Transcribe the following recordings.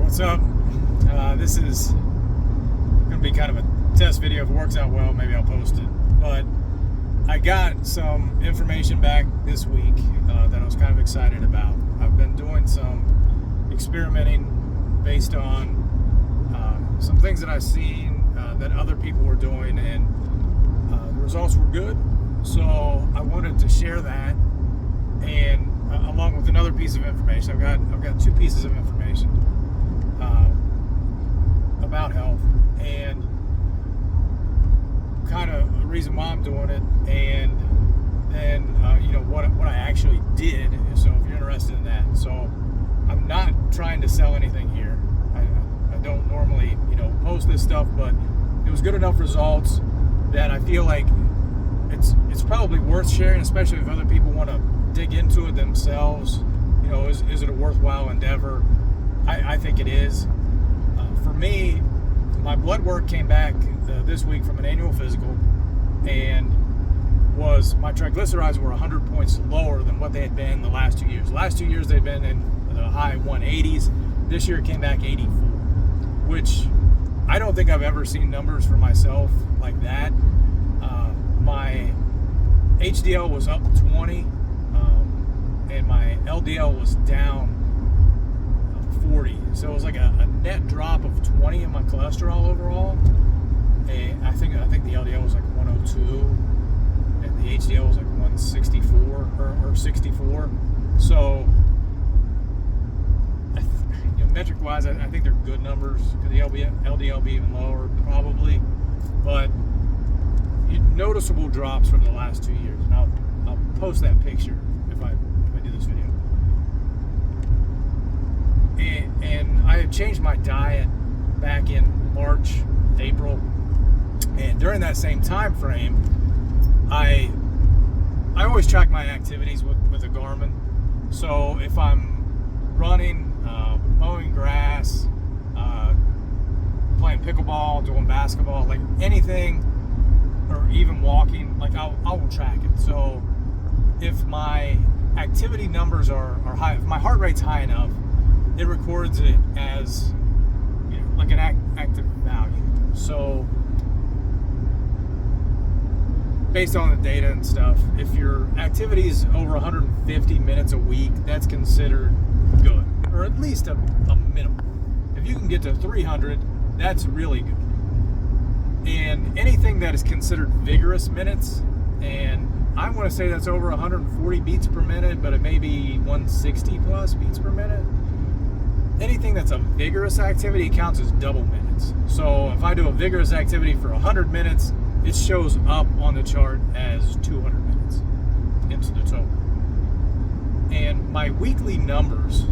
what's up? This is going to be kind of a test video. If it works out well, maybe I'll post it. But I got some information back this week that I was kind of excited about. I've been doing some experimenting based on some things that I've seen that other people were doing, and the results were good. So I wanted to share that, and along with another piece of information. I've got two pieces of information about health, and kind of the reason why I'm doing it, and then what I actually did. So if you're interested in that, so I'm not trying to sell anything here. I don't normally post this stuff, but it was good enough results that I feel like it's probably worth sharing, especially if other people want to dig into it themselves. Is it a worthwhile endeavor? I think it is. For me, my blood work came back this week from an annual physical, and my triglycerides were 100 points lower than what they had been the last 2 years. The last 2 years they'd been in the high 180s. This year it came back 84, which I don't think I've ever seen numbers for myself like that. My HDL was up 20, and my LDL was down 40. So it was like a net drop of 20 in my cholesterol overall. And I think the LDL was like 102, and the HDL was like 164 or 64. So metric wise, I think they're good numbers. Could the LDL be even lower? Probably, but noticeable drops from the last 2 years. And I'll post that picture if I do this video. And I had changed my diet back in March, April, and during that same time frame, I always track my activities with a Garmin. So if I'm running, mowing grass, playing pickleball, doing basketball, like anything, or even walking, like I will track it. So if my activity numbers are high, if my heart rate's high enough, it records it as like an active value. So based on the data and stuff, if your activity is over 150 minutes a week, that's considered good, or at least a minimum. If you can get to 300, that's really good. And anything that is considered vigorous minutes, and I want to say that's over 140 beats per minute, but it may be 160 plus beats per minute. Anything that's a vigorous activity counts as double minutes. So if I do a vigorous activity for 100 minutes, it shows up on the chart as 200 minutes into the total. And my weekly numbers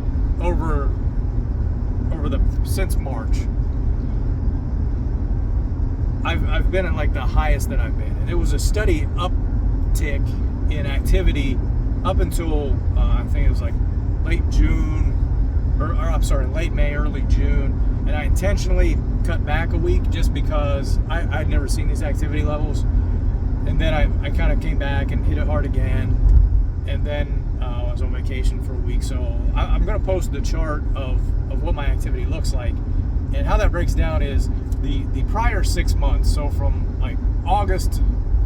since March, I've been at like the highest that I've been, and it was a steady uptick in activity up until I think it was like late May, early June, and I intentionally cut back a week just because I'd never seen these activity levels. And then I kind of came back and hit it hard again, and then I was on vacation for a week. So I'm going to post the chart of what my activity looks like, and how that breaks down is the prior 6 months. So from like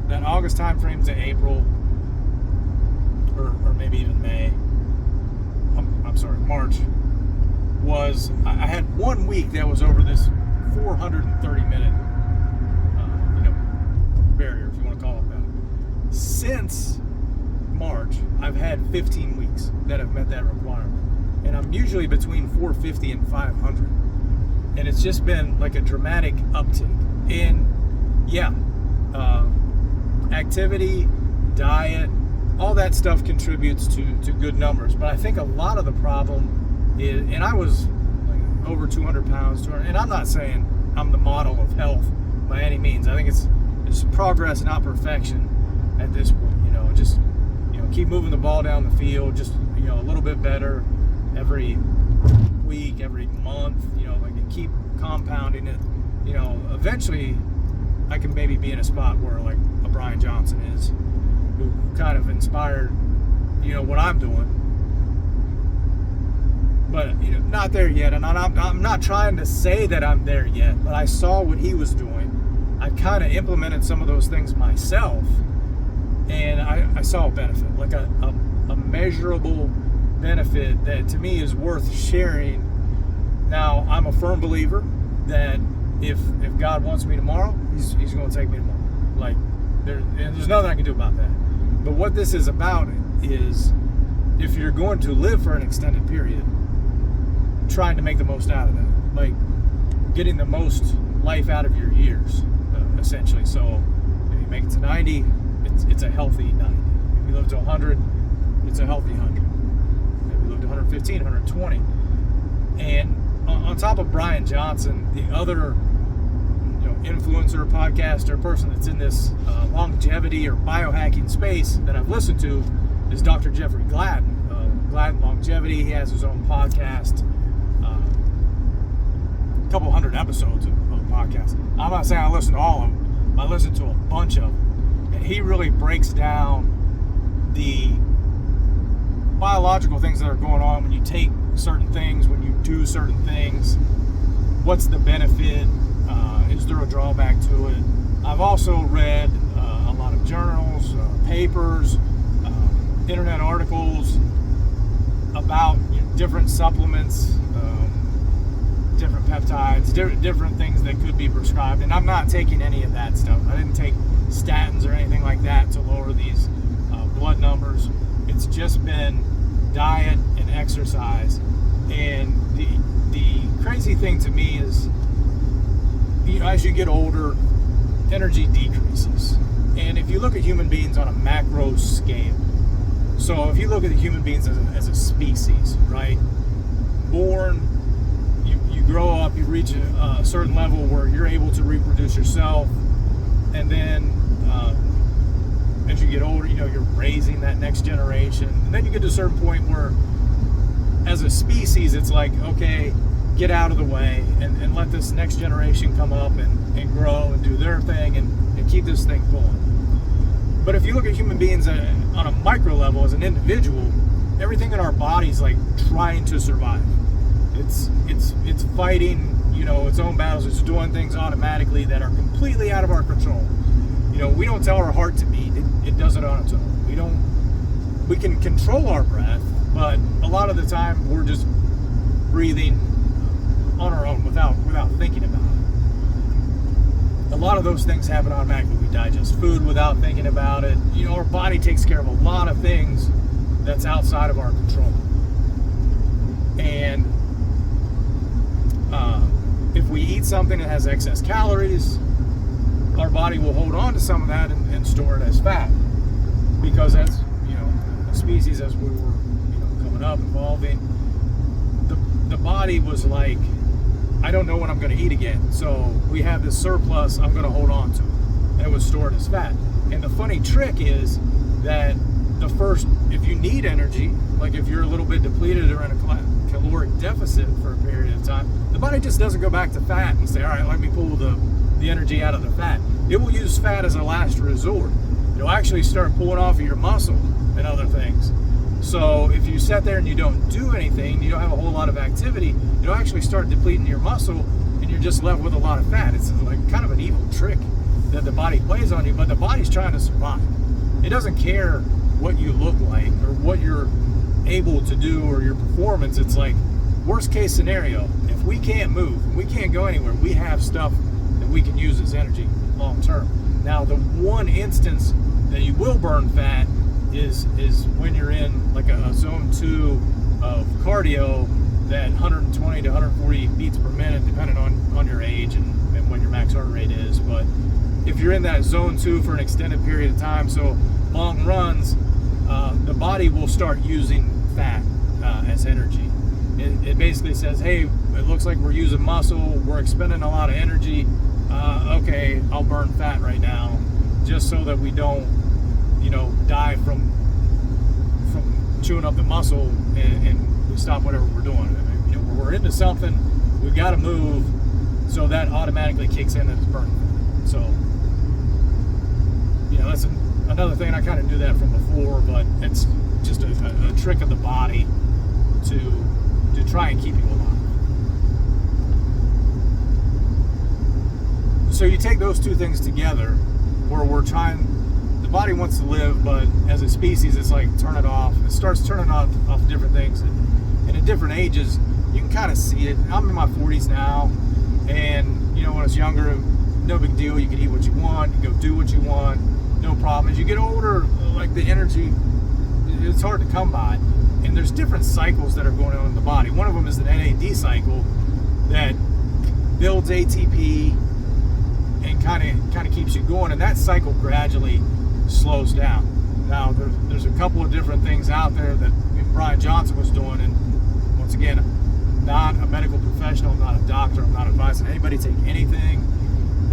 that August time frame to April, or maybe even May. March. I had 1 week that was over this 430 minute barrier, if you want to call it that. Since March, I've had 15 weeks that have met that requirement, and I'm usually between 450 and 500, and it's just been like a dramatic uptick. And activity, diet, all that stuff contributes to good numbers. But I think a lot of the problem is, and I was like over 200 pounds, and I'm not saying I'm the model of health by any means. I think it's progress, not perfection at this point. Just keep moving the ball down the field, just a little bit better every week, every month, and keep compounding it. Eventually I can maybe be in a spot where like a Brian Johnson is, who kind of inspired what I'm doing. but not there yet. And I'm not trying to say that I'm there yet, but I saw what he was doing. I kind of implemented some of those things myself, and I saw a benefit, like a measurable benefit that to me is worth sharing. Now, I'm a firm believer that if God wants me tomorrow, he's going to take me tomorrow. Like, there's nothing I can do about that. But what this is about is, if you're going to live for an extended period, trying to make the most out of that, like getting the most life out of your years, essentially. So if you make it to 90, it's a healthy 90. If you live to 100, it's a healthy 100. If you live to 115, 120. And on top of Brian Johnson, the other influencer, podcaster, person that's in this longevity or biohacking space that I've listened to is Dr. Jeffrey Gladden. Gladden Longevity. He has his own podcast, a couple hundred episodes of podcasts. I'm not saying I listen to all of them. I listen to a bunch of them, and he really breaks down the biological things that are going on when you take certain things, when you do certain things. What's the benefit? Is there a drawback to it? I've also read a lot of journals, papers, internet articles about different supplements, different peptides, different things that could be prescribed. And I'm not taking any of that stuff. I didn't take statins or anything like that to lower these blood numbers. It's just been diet and exercise. And the crazy thing to me is, as you get older, energy decreases. And if you look at human beings on a macro scale, so if you look at the human beings as a species, right? Born, you grow up, you reach a certain level where you're able to reproduce yourself, and then as you get older, you're raising that next generation, and then you get to a certain point where, as a species, it's like, okay, get out of the way and let this next generation come up and grow and do their thing and keep this thing going. But if you look at human beings on a micro level as an individual, everything in our body's like trying to survive. It's fighting, its own battles. It's doing things automatically that are completely out of our control. We don't tell our heart to beat. It does it on its own. We can control our breath, but a lot of the time we're just breathing on our own without thinking about it. A lot of those things happen automatically. We digest food without thinking about it. Our body takes care of a lot of things that's outside of our control. And if we eat something that has excess calories, our body will hold on to some of that and store it as fat. Because as a species, as we were coming up, evolving, the body was like, I don't know when I'm going to eat again, so we have this surplus I'm going to hold on to, and it was stored as fat. And the funny trick is that if you need energy, like if you're a little bit depleted or in a caloric deficit for a period of time, the body just doesn't go back to fat and say, all right, let me pull the energy out of the fat. It will use fat as a last resort. It'll actually start pulling off of your muscle and other things. So if you sit there and you don't do anything, you don't have a whole lot of activity, you'll actually start depleting your muscle, and you're just left with a lot of fat. It's like kind of an evil trick that the body plays on you, but the body's trying to survive. It doesn't care what you look like or what you're able to do or your performance. It's like, worst case scenario, if we can't move, we can't go anywhere, we have stuff that we can use as energy long term. Now, the one instance that you will burn fat is when you're in like a zone 2 of cardio, that 120 to 140 beats per minute, depending on your age and when your max heart rate is. But if you're in that zone 2 for an extended period of time, so long runs, the body will start using fat as energy. It basically says, hey, it looks like we're using muscle, we're expending a lot of energy, okay, I'll burn fat right now, just so that we don't die from chewing up the muscle and we stop whatever we're doing. When we're into something, we've got to move, so that automatically kicks in and it's burning. So, that's another thing. I kind of knew that from before, but it's just a trick of the body to to try and keep you alive. So you take those two things together, where the body wants to live, but as a species, it's like turn it off. It starts turning off different things. And at different ages, you can kind of see it. I'm in my 40s now, and when I was younger, no big deal. You can eat what you want, you go do what you want, no problem. As you get older, like the energy, it's hard to come by. And there's different cycles that are going on in the body. One of them is the NAD cycle that builds ATP and kind of keeps you going, and that cycle gradually slows down. Now there's a couple of different things out there that Brian Johnson was doing, and once again, I'm not a medical professional, I'm not a doctor, I'm not advising anybody take anything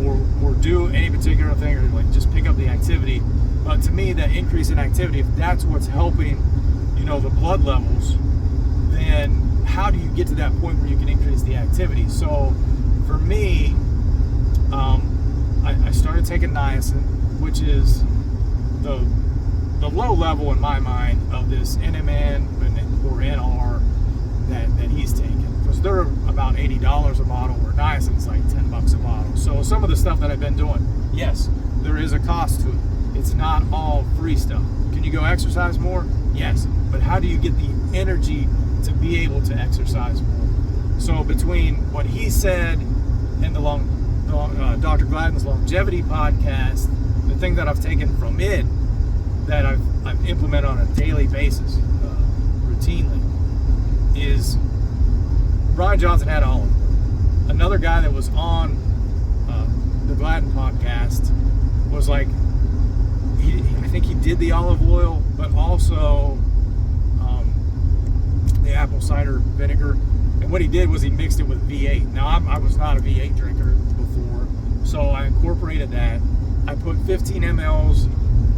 or do any particular thing, or like just pick up the activity. But to me, that increase in activity, if that's what's helping the blood levels, then how do you get to that point where you can increase the activity? So for me, I started taking niacin, which is the low level in my mind of this NMN or NR that he's taking, because they're about $80 a bottle, where niacin's like $10 a bottle. So some of the stuff that I've been doing, yes, there is a cost to it. It's not all free stuff. Can you go exercise more? Yes, but how do you get the energy to be able to exercise more? So between what he said and Dr. Gladden's longevity podcast, the thing that I've taken from it that I've implemented on a daily basis, routinely, is Brian Johnson had olive oil. Another guy that was on the Gladden podcast was like, I think he did the olive oil, but also the apple cider vinegar. And what he did was he mixed it with V8. Now, I was not a V8 drinker before, so I incorporated that. I put 15 mLs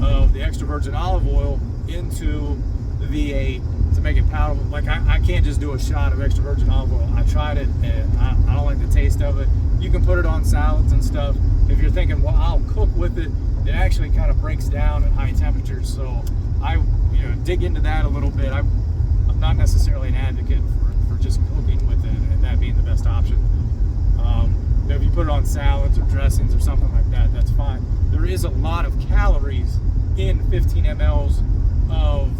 of the extra virgin olive oil into the V8 to make it palatable. Like, I can't just do a shot of extra virgin olive oil. I tried it, and I don't like the taste of it. You can put it on salads and stuff. If you're thinking, well, I'll cook with it, it actually kind of breaks down at high temperatures. So I dig into that a little bit. I'm not necessarily an advocate for just cooking with it and that being the best option. If you put it on salads or dressings or something like that, that's fine. There is a lot of calories in 15 mLs of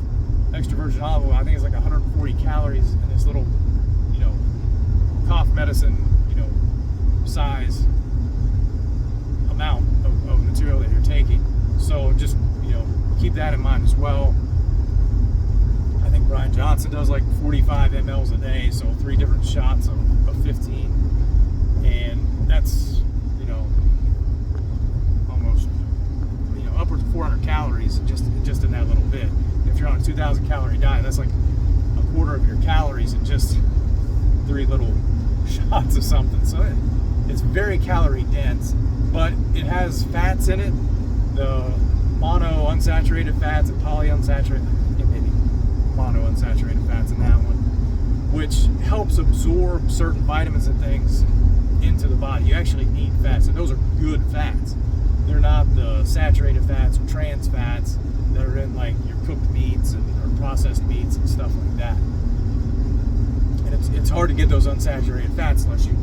extra virgin olive oil. I think it's like 140 calories in this little, cough medicine, size amount of material that you're taking. So just, keep that in mind as well. I think Brian Johnson does like 45 mLs a day, so 3 different shots of 15. And that's, almost, upwards of 400 calories just in that little bit. If you're on a 2,000 calorie diet, that's like a quarter of your calories in just 3 little shots of something. So it's very calorie dense, but it has fats in it, the mono unsaturated fats and polyunsaturated, maybe mono unsaturated fats in that one, which helps absorb certain vitamins and things into the body. You actually need fats, and those are good fats. They're not the saturated fats or trans fats that are in like your cooked meats or processed meats and stuff like that. And it's hard to get those unsaturated fats unless you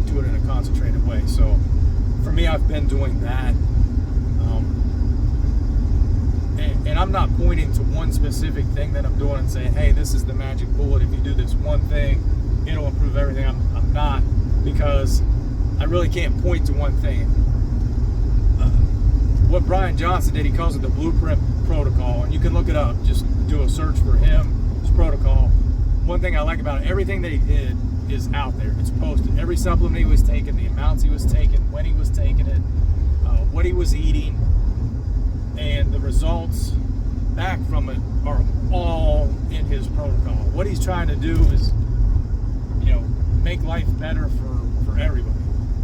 do it in a concentrated way. So for me, I've been doing that. And I'm not pointing to one specific thing that I'm doing and saying, hey, this is the magic bullet. If you do this one thing, it'll improve everything. I'm not, because I really can't point to one thing. What Brian Johnson did, he calls it the Blueprint Protocol, and you can look it up. Just do a search for him, his protocol. One thing I like about it, everything that he did is out there. It's posted. Every supplement he was taking, the amounts he was taking, when he was taking it, what he was eating, and the results back from it are all in his protocol. What he's trying to do is, make life better for everybody.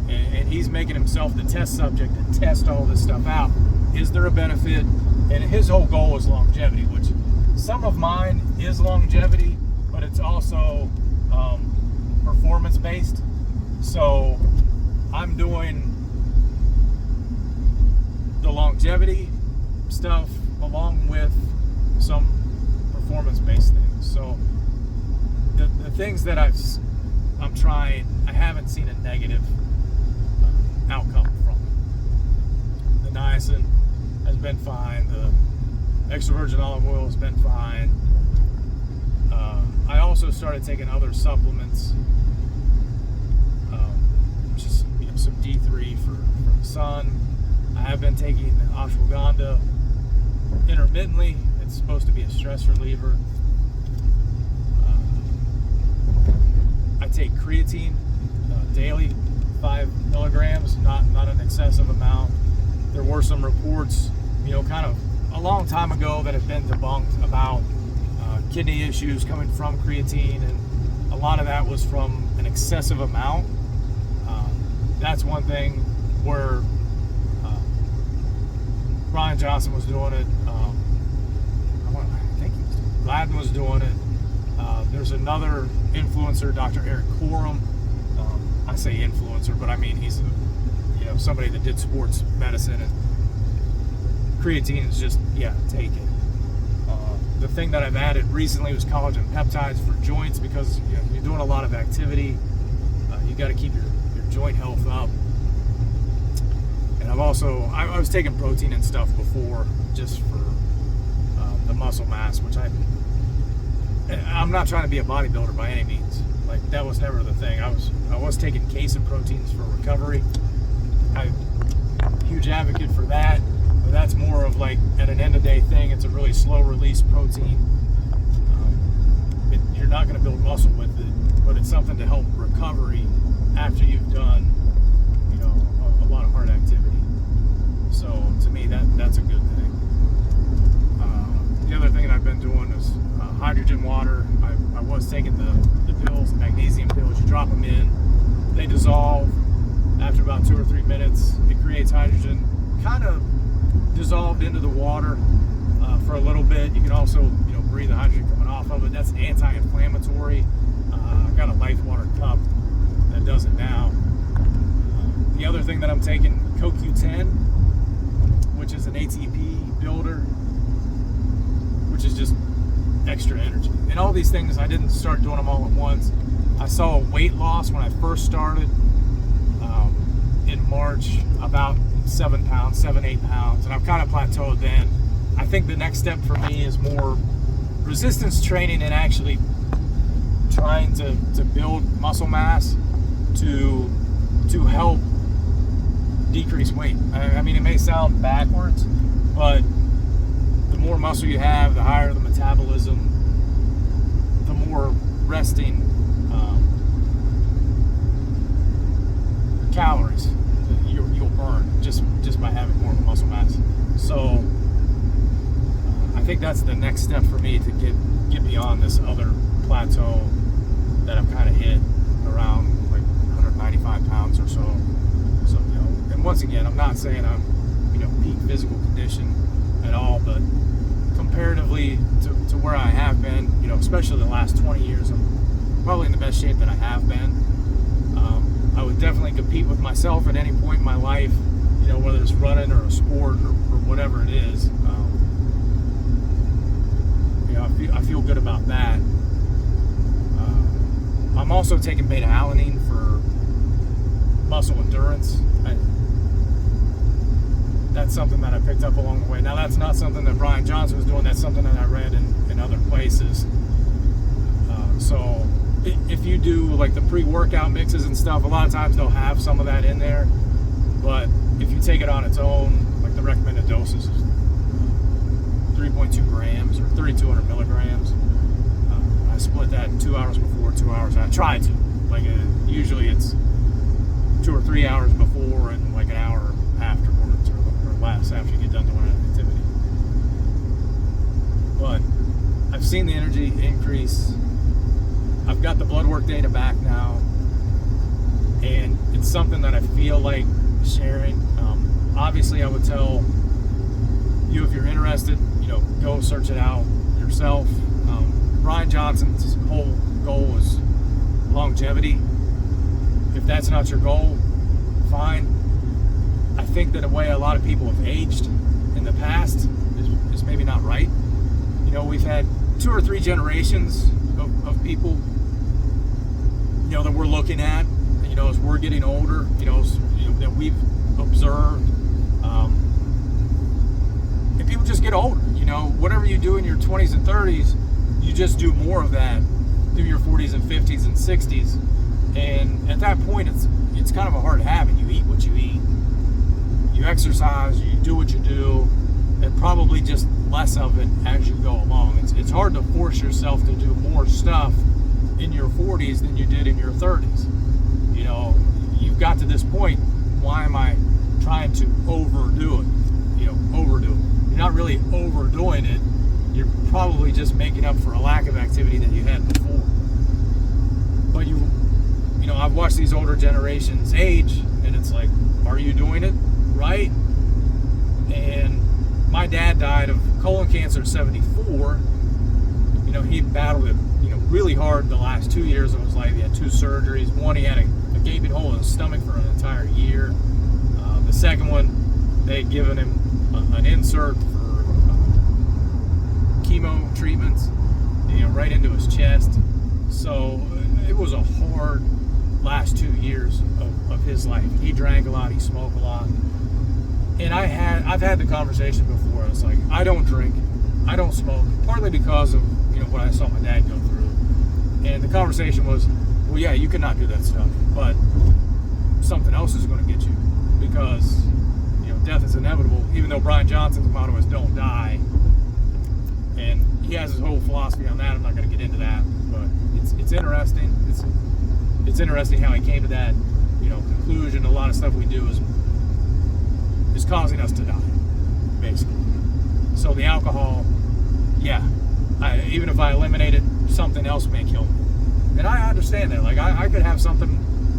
And he's making himself the test subject to test all this stuff out. Is there a benefit? And his whole goal is longevity, which some of mine is longevity, but it's also performance based. So I'm doing the longevity stuff along with some performance based things. So the things that I'm trying, I haven't seen a negative outcome from it. The niacin has been fine. The extra virgin olive oil has been fine. I also started taking other supplements, just some D3 for the sun. I have been taking ashwagandha intermittently. It's supposed to be a stress reliever. I take creatine daily, 5 milligrams, not an excessive amount. There were some reports, kind of a long time ago that have been debunked about kidney issues coming from creatine, and a lot of that was from an excessive amount. That's one thing where Brian Johnson was doing it. I think Gladden was doing it. There's another influencer, Dr. Eric Corum. I say influencer, but I mean he's somebody that did sports medicine, and creatine is just take it. The thing that I've added recently was collagen peptides for joints, because you're doing a lot of activity. You got to keep your joint health up. And I was taking protein and stuff before, just for the muscle mass, which I'm not trying to be a bodybuilder by any means. Like, that was never the thing. I was taking casein proteins for recovery. I'm a huge advocate for that. But that's more of like at an end of day thing. It's a really slow release protein. You're not going to build muscle with it, but it's something to help recovery after you've done a lot of hard activity. So to me, that's a good thing. The other thing that I've been doing is hydrogen water. I was taking the pills, the magnesium pills. You drop them in, they dissolve. After about 2 or 3 minutes, it creates hydrogen, kind of dissolved into the water for a little bit. You can also breathe the hydrogen coming off of it. That's anti-inflammatory. I've got a Life Water cup that does it now. The other thing that I'm taking, CoQ10, which is an ATP builder, which is just extra energy. And all these things, I didn't start doing them all at once. I saw a weight loss when I first started in March, about 7 pounds, 7-8 pounds, and I've kind of plateaued then. I think the next step for me is more resistance training and actually trying to build muscle mass to help decrease weight. I mean, it may sound backwards, but the more muscle you have, the higher the metabolism, the more resting calories you'll burn just by having more muscle mass. So I think that's the next step for me to get beyond this other plateau that I've kind of hit around like 195 pounds or so. So and once again, I'm not saying I'm peak physical condition at all, but comparatively to where I have been, especially the last 20 years, I'm probably in the best shape that I have been. I would definitely compete with myself at any point in my life, whether it's running or a sport or whatever it is. I feel good about that. I'm also taking beta-alanine for muscle endurance. That's something that I picked up along the way. Now, that's not something that Brian Johnson was doing. That's something that I read in other places. So if you do like the pre-workout mixes and stuff, a lot of times they'll have some of that in there. But if you take it on its own, like the recommended doses is 3.2 grams or 3,200 milligrams. I split that in 2 hours before, 2 hours after. I try to. Like usually it's 2 or 3 hours before and like an hour afterwards or less after you get done doing an activity. But I've seen the energy increase. I've got the blood work data back now, and it's something that I feel like sharing. Obviously, I would tell you, if you're interested, go search it out yourself. Brian Johnson's whole goal was longevity. If that's not your goal, fine. I think that the way a lot of people have aged in the past is maybe not right. We've had 2 or 3 generations of people that we're looking at, as we're getting older, that we've observed. And people just get older, whatever you do in your 20s and 30s, you just do more of that through your 40s and 50s and 60s. And at that point, it's kind of a hard habit. You eat what you eat, you exercise, you do what you do, and probably just less of it as you go along. It's hard to force yourself to do more stuff in your 40s than you did in your 30s. You've got to this point, why am I trying to overdo it? Overdo it. You're not really overdoing it. You're probably just making up for a lack of activity that you had before. But I've watched these older generations age, and it's like, are you doing it right? And my dad died of colon cancer at 74. He battled it, really hard the last 2 years of his life. He had 2 surgeries. One, he had a gaping hole in his stomach for an entire year. The second one, they had given him an insert for chemo treatments, right into his chest. So it was a hard last 2 years of his life. He drank a lot, he smoked a lot. And I've had the conversation before. It's like, I don't drink, I don't smoke, partly because of what I saw my dad go through. And the conversation was, well, yeah, you cannot do that stuff, but something else is going to get you, because death is inevitable. Even though Brian Johnson's motto is "Don't die," and he has his whole philosophy on that. I'm not going to get into that, but it's interesting. It's interesting how he came to that conclusion. A lot of stuff we do is causing us to die, basically. So the alcohol, yeah, even if I eliminate it, something else may kill me. And I understand that. Like, I could have something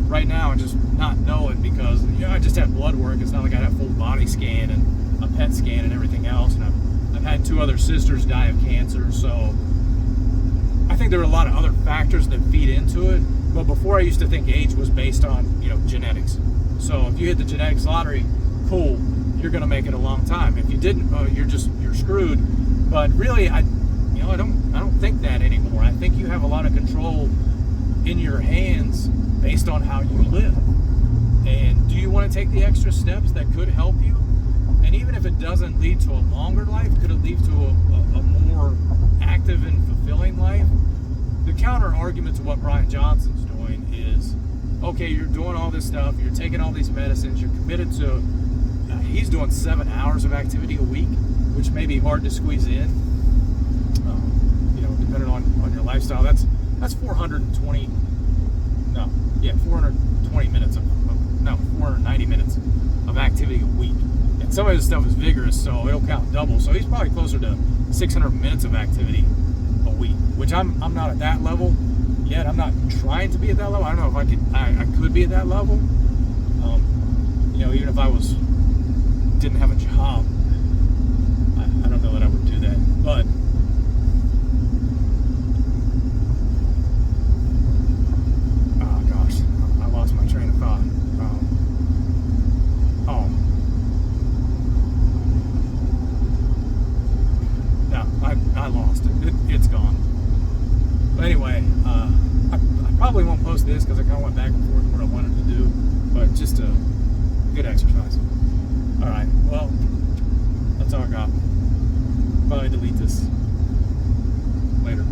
right now and just not know it, because I just have blood work. It's not like I have full body scan and a PET scan and everything else. And I've had 2 other sisters die of cancer. So I think there are a lot of other factors that feed into it. But before, I used to think age was based on genetics. So if you hit the genetics lottery, cool, you're going to make it a long time. If you didn't, you're screwed. But really, I don't think that anymore. I think you have a lot of control in your hands based on how you live. And do you want to take the extra steps that could help you? And even if it doesn't lead to a longer life, could it lead to a more active and fulfilling life? The counter argument to what Brian Johnson's doing is, okay, you're doing all this stuff, you're taking all these medicines, you're committed to, he's doing 7 hours of activity a week, which may be hard to squeeze in, depending on your lifestyle. That's 420 minutes 490 minutes of activity a week. And some of this stuff is vigorous, so it'll count double. So he's probably closer to 600 minutes of activity a week, which I'm not at that level yet. I'm not trying to be at that level. I don't know if I could be at that level. Even if I didn't have a job, I don't know that I would do that. But I lost my train of thought. I lost it. It's gone. But anyway, I probably won't post this because I kind of went back and forth what I wanted to do, but just a good exercise. All right. Well, that's all I got. Probably delete this later.